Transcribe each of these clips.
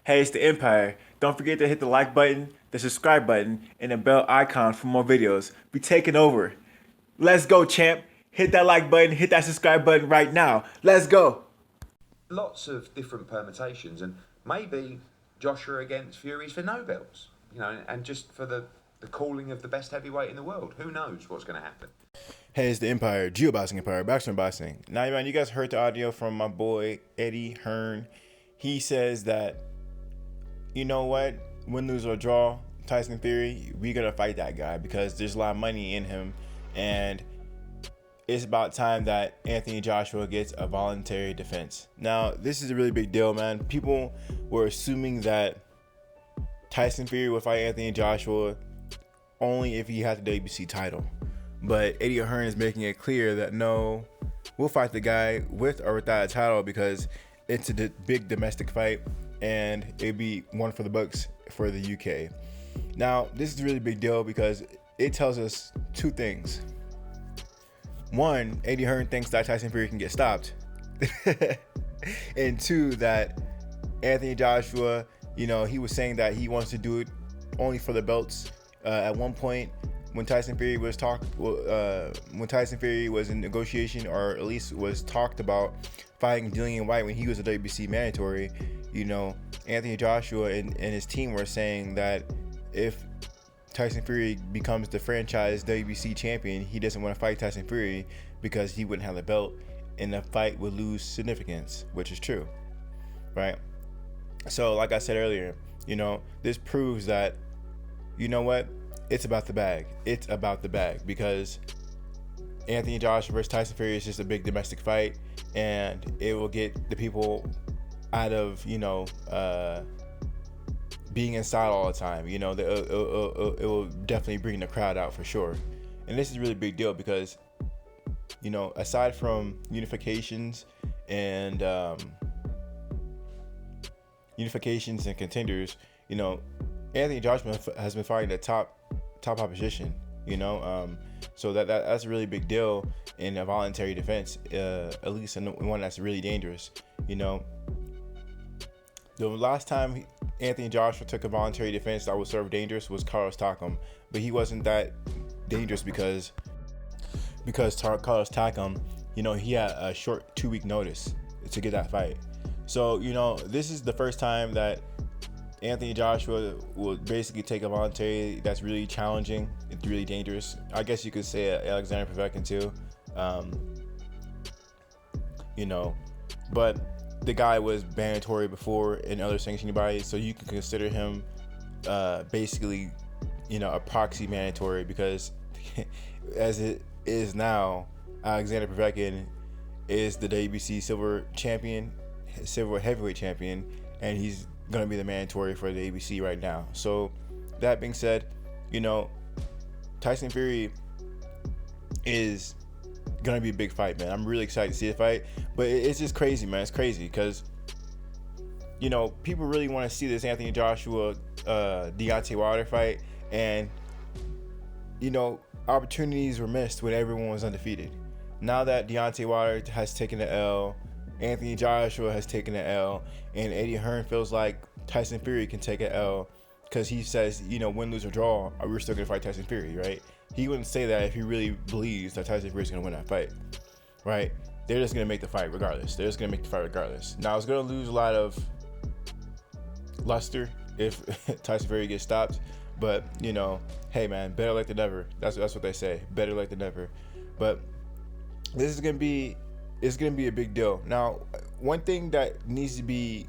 Hey, it's the Empire. Don't forget to hit the like button, the subscribe button, and the bell icon for more videos. We taking over. Let's go, champ. Hit that like button, hit that subscribe button right now. Let's go. Lots of different permutations, and maybe Joshua against Fury's for no belts, and just for the calling of the best heavyweight in the world. Who knows what's going to happen? Hey, it's the Empire, Geoboxing Empire, Boxing Boxing. Now, man, you guys heard the audio from my boy Eddie Hearn. He says that, you know what, win, lose, or draw, Tyson Fury, we gonna fight that guy because there's a lot of money in him, and it's about time that Anthony Joshua gets a voluntary defense. Now, this is a really big deal, man. People were assuming that Tyson Fury would fight Anthony Joshua only if he had the WBC title. But Eddie Hearn is making it clear that no, we'll fight the guy with or without a title because it's a big domestic fight and it'd be one for the books for the UK. Now, this is a really big deal because it tells us two things. One, Eddie Hearn thinks that Tyson Fury can get stopped. And two, that Anthony Joshua, he was saying that he wants to do it only for the belts. At one point, when Tyson Fury was in negotiation, or at least was talked about fighting Dillian White when he was a WBC mandatory, Anthony Joshua and his team were saying that if Tyson Fury becomes the franchise WBC champion, he doesn't want to fight Tyson Fury because he wouldn't have the belt and the fight would lose significance, which is true, right? So like I said earlier, this proves that, it's about the bag. It's about the bag because Anthony Joshua versus Tyson Fury is just a big domestic fight, and it will get the people out of, being inside all the time. It will definitely bring the crowd out for sure. And this is a really big deal because, aside from unifications and contenders, Anthony Joshua has been fighting the top opposition. So that's a really big deal in a voluntary defense, at least in one that's really dangerous. The last time Anthony Joshua took a voluntary defense that was sort of dangerous was Carlos Takam, but he wasn't that dangerous because Carlos Takam, he had a short 2-week notice to get that fight. So this is the first time that Anthony Joshua will basically take a voluntary that's really challenging. It's really dangerous. I guess you could say Alexander Povetkin too. But the guy was mandatory before in other sanctioning bodies, so you can consider him basically, a proxy mandatory because as it is now, Alexander Povetkin is the WBC silver heavyweight champion, and he's going to be the mandatory for the ABC right now. So that being said, Tyson Fury is going to be a big fight, man. I'm really excited to see the fight, but it's just crazy, man. It's crazy because people really want to see this Anthony Joshua Deontay Wilder fight, and opportunities were missed when everyone was undefeated. Now that Deontay Wilder has taken the L, Anthony Joshua has taken the L, and Eddie Hearn feels like Tyson Fury can take an L because he says, win, lose, or draw, we're still going to fight Tyson Fury, right? He wouldn't say that if he really believes that Tyson Fury is going to win that fight, right? They're just going to make the fight regardless. Now, it's going to lose a lot of luster if Tyson Fury gets stopped, but, hey, man, better late than never. That's what they say. Better late than never. But this is going to be a big deal. Now, one thing that needs to be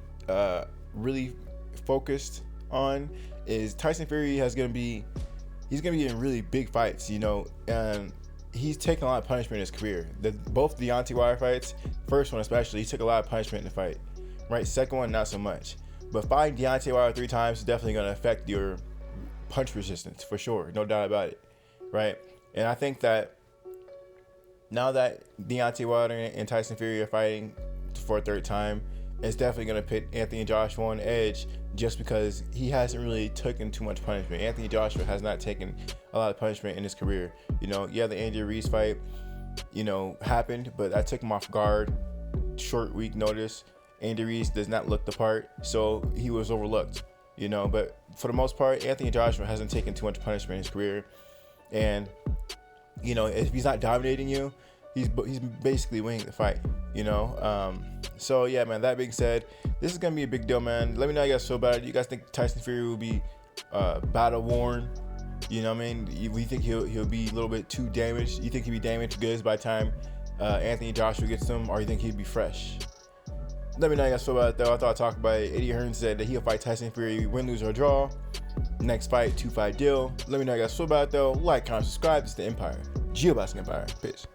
really focused on is Tyson Fury he's going to be in really big fights, and he's taken a lot of punishment in his career. Both Deontay Wilder fights, first one especially, he took a lot of punishment in the fight, right? Second one, not so much. But fighting Deontay Wilder 3 times is definitely going to affect your punch resistance for sure, no doubt about it, right? And I think that now that Deontay Wilder and Tyson Fury are fighting for a third time, it's definitely going to put Anthony Joshua on edge just because he hasn't really taken too much punishment. Anthony Joshua has not taken a lot of punishment in his career. The Andy Ruiz fight, happened, but that took him off guard, short week notice. Andy Reid does not look the part, so he was overlooked. But for the most part, Anthony Joshua hasn't taken too much punishment in his career, and if he's not dominating you, he's basically winning the fight. So yeah, man. That being said, this is gonna be a big deal, man. Let me know how you guys feel about it. You guys think Tyson Fury will be battle worn? We think he'll be a little bit too damaged? You think he'll be damaged goods by the time Anthony Joshua gets him, or you think he'd be fresh? Let me know how you guys feel about it, though. I thought I'd talk about it. Eddie Hearn said that he'll fight Tyson Fury, win, lose, or draw. Next fight, 2-fight deal. Let me know how you guys feel about it, though. Like, comment, subscribe. It's the Empire. Geoboxing Empire. Peace.